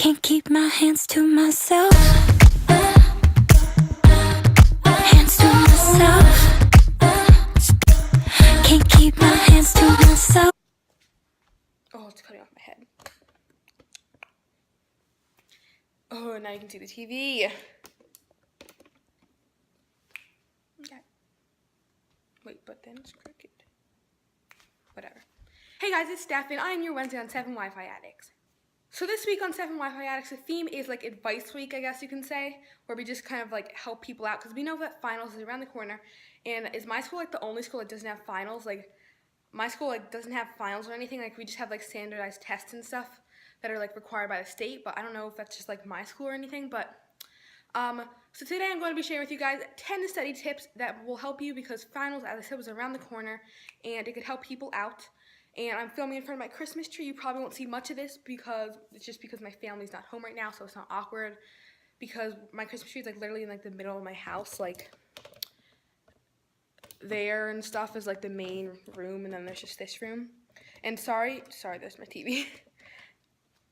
Can't keep my hands to myself. Hands to myself. Can't keep my hands to myself. Oh, it's cutting off my head. Oh, now you can see the TV. Okay. Wait, but then it's crooked. Whatever. Hey guys, it's Steph, and I'm your Wednesday on 7 Wi-Fi Addicts. So this week on 7 Wi-Fi Addicts, the theme is like advice week, I guess you can say, where we just kind of like help people out, because we know that finals is around the corner. And is my school like the only school that doesn't have finals? Like, my school like doesn't have finals or anything. Like, we just have like standardized tests and stuff that are like required by the state, but I don't know if that's just like my school or anything. But so today I'm going to be sharing with you guys 10 study tips that will help you, because finals, as I said, was around the corner and it could help people out. And I'm filming in front of my Christmas tree. You probably won't see much of this because it's just because my family's not home right now, so it's not awkward, because my Christmas tree is like literally in like the middle of my house, like there, and stuff is like the main room, and then there's just this room. And sorry, there's my TV.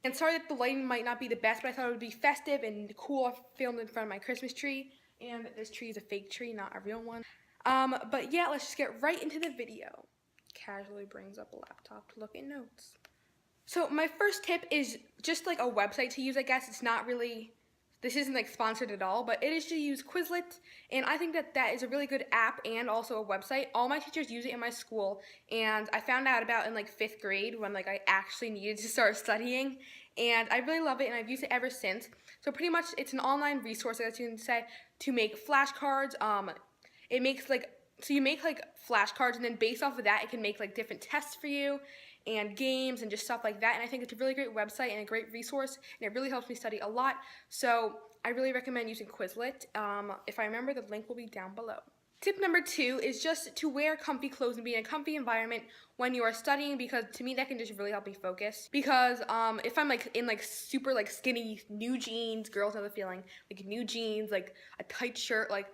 And sorry that the lighting might not be the best, but I thought it would be festive and cool. I filmed in front of my Christmas tree, and this tree is a fake tree, not a real one. But yeah, let's just get right into the video. Casually brings up a laptop to look at notes. So my first tip is just like a website to use, I guess. It's not really, this isn't like sponsored at all, but it is to use Quizlet, and I think that that is a really good app and also a website. All my teachers use it in my school, and I found out about in like 5th grade when like I actually needed to start studying, and I really love it, and I've used it ever since. So pretty much it's an online resource, I guess you can say, to make flashcards. It makes like, so you make like flashcards, and then based off of that, it can make like different tests for you and games and just stuff like that. And I think it's a really great website and a great resource, and it really helps me study a lot. So I really recommend using Quizlet. If I remember, the link will be down below. Tip number 2 is just to wear comfy clothes and be in a comfy environment when you are studying, because to me that can just really help me focus. Because if I'm like in like super like skinny new jeans, girls know the feeling, like new jeans, like a tight shirt, like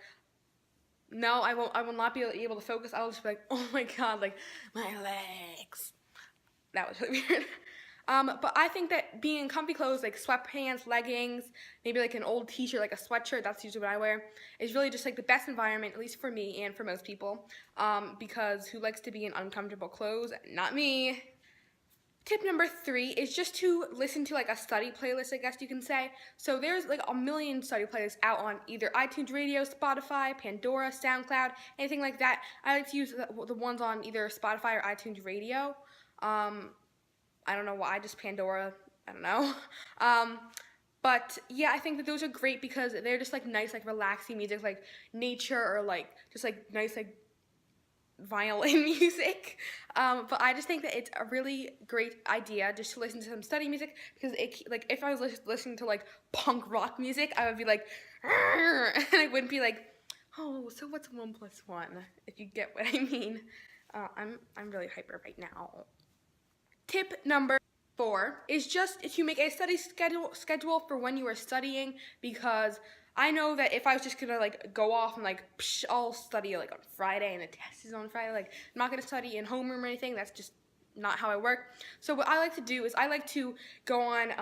no, I will not be able to focus. I'll just be like, oh my god, like my legs. That was really weird. But I think that being in comfy clothes, like sweatpants, leggings, maybe like an old t-shirt, like a sweatshirt, that's usually what I wear, is really just like the best environment, at least for me and for most people, because who likes to be in uncomfortable clothes? Not me. Tip number 3 is just to listen to like a study playlist, I guess you can say. So there's like a million study playlists out on either iTunes Radio, Spotify, Pandora, SoundCloud, anything like that. I like to use the ones on either Spotify or iTunes Radio. I don't know why, just Pandora, I don't know. But yeah, I think that those are great because they're just like nice, like relaxing music, like nature, or like just like nice, like violin music. But I just think that it's a really great idea just to listen to some study music, because it, like, if I was listening to like punk rock music, I would be like, and I wouldn't be like, oh, so what's 1 + 1, if you get what I mean. I'm really hyper right now. Tip number 4 is just to make a study schedule for when you are studying, because I know that if I was just gonna like go off and like I'll study like on Friday and the test is on Friday, like I'm not gonna study in homeroom or anything. That's just not how I work. So what I like to do is I like to go on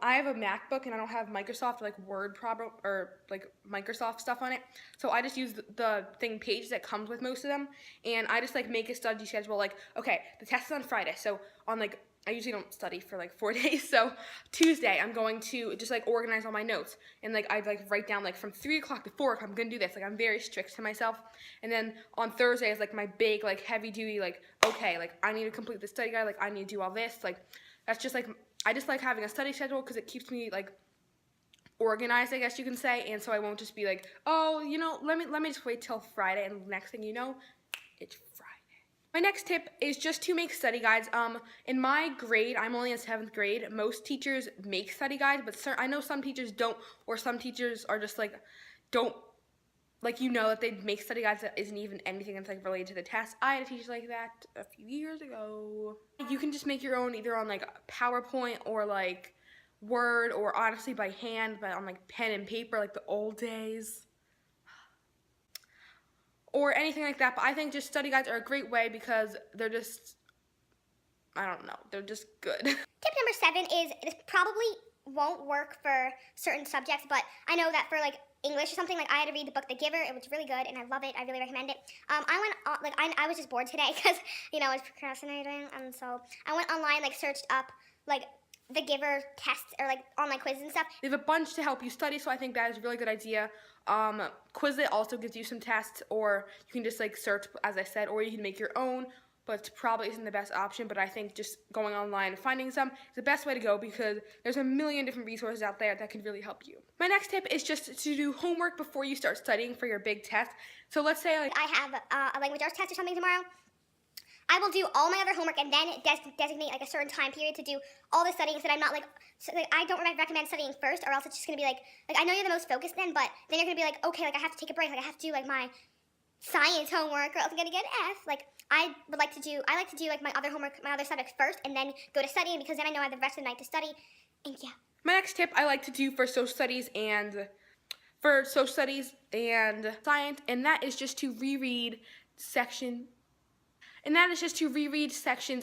I have a MacBook and I don't have Microsoft like Word or like Microsoft stuff on it. So I just use the thing page that comes with most of them, and I just like make a study schedule. Like, okay, the test is on Friday, so on like, I usually don't study for like 4 days. So Tuesday, I'm going to just like organize all my notes, and like I like write down like from 3 o'clock to 4 o'clock, I'm gonna do this. Like, I'm very strict to myself. And then on Thursday is like my big like heavy duty, like, okay, like I need to complete the study guide, like I need to do all this. Like, that's just like, I just like having a study schedule because it keeps me like organized, I guess you can say, and so I won't just be like, oh, you know, let me just wait till Friday, and the next thing you know, it's Friday. My next tip is just to make study guides. In my grade, I'm only in 7th grade. Most teachers make study guides, but I know some teachers don't, or some teachers are just like, don't, like, you know, that they make study guides that isn't even anything that's like related to the test. I had a teacher like that a few years ago. You can just make your own either on like PowerPoint or like Word, or honestly by hand, but on like pen and paper, like the old days, or anything like that. But I think just study guides are a great way because they're just, I don't know, they're just good. Tip number 7 is, this probably won't work for certain subjects, but I know that for like English or something, like I had to read the book The Giver. It was really good and I love it. I really recommend it. I was just bored today because, you know, I was procrastinating, and so I went online, like searched up like The Giver tests or like online quizzes and stuff. They have a bunch to help you study, so I think that is a really good idea. Quizlet also gives you some tests, or you can just like search, as I said, or you can make your own, but it probably isn't the best option. But I think just going online and finding some is the best way to go, because there's a million different resources out there that can really help you. My next tip is just to do homework before you start studying for your big test. So let's say like I have a language arts test or something tomorrow. I will do all my other homework and then designate like a certain time period to do all the studying, so that I'm not like, I don't recommend studying first, or else it's just gonna be like I know you're the most focused then, but then you're gonna be like, okay, like I have to take a break, like I have to do like my science homework, or else I'm gonna get an F. Like I like to do like my other homework, my other subjects first, and then go to studying, because then I know I have the rest of the night to study. And yeah. My next tip I like to do for social studies and science, and that is just to reread sections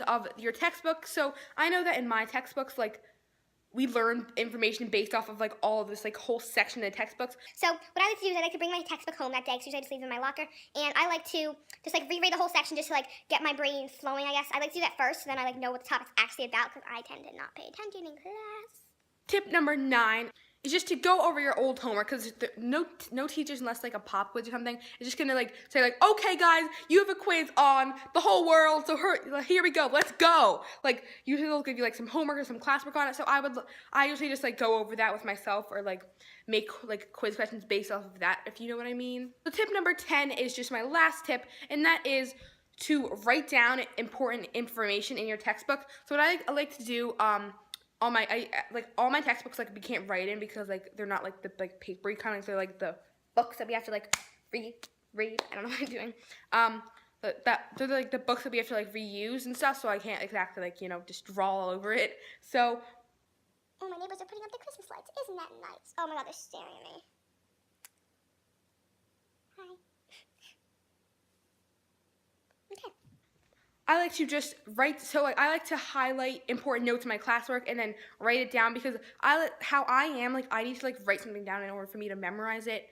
of your textbook. So I know that in my textbooks, like, we learn information based off of like all of this like whole section of the textbooks. So what I like to do is I like to bring my textbook home that day, because usually I just leave it in my locker, and I like to just like reread the whole section just to like get my brain flowing, I guess. I like to do that first, so then I like know what the topic's actually about, because I tend to not pay attention in class. Tip number 9 is just to go over your old homework, because no teachers, unless like a pop quiz or something, is just gonna like say like, okay guys, you have a quiz on the whole world, so here we go, let's go. Like usually they'll give you like some homework or some classwork on it. So I usually just like go over that with myself, or like make like quiz questions based off of that, if you know what I mean. So tip number 10 is just my last tip, and that is to write down important information in your textbook. So what I like to do, all my textbooks, like, we can't write in, because like they're not like the like papery kind of, they're like the books that we have to like read. I don't know what I'm doing. They're like the books that we have to like reuse and stuff, so I can't exactly like, you know, just draw all over it. So oh, my neighbors are putting up the Christmas lights. Isn't that nice? Oh my god, they're staring at me. Hi. Okay. I like to just write, so like I like to highlight important notes in my classwork and then write it down, because how I am, like I need to like write something down in order for me to memorize it.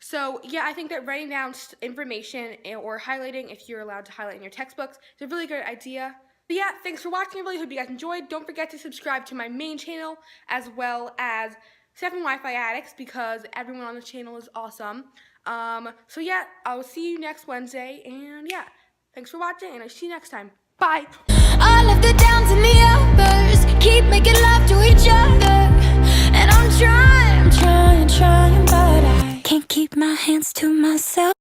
So yeah, I think that writing down information or highlighting, if you're allowed to highlight in your textbooks, is a really good idea. But yeah, thanks for watching. I really hope you guys enjoyed. Don't forget to subscribe to my main channel, as well as 7 Wi-Fi Addicts, because everyone on the channel is awesome. So yeah, I will see you next Wednesday, and yeah. Thanks for watching, and I'll see you next time. Bye! All of the downs and the uppers, keep making love to each other. And I'm trying, but I can't keep my hands to myself.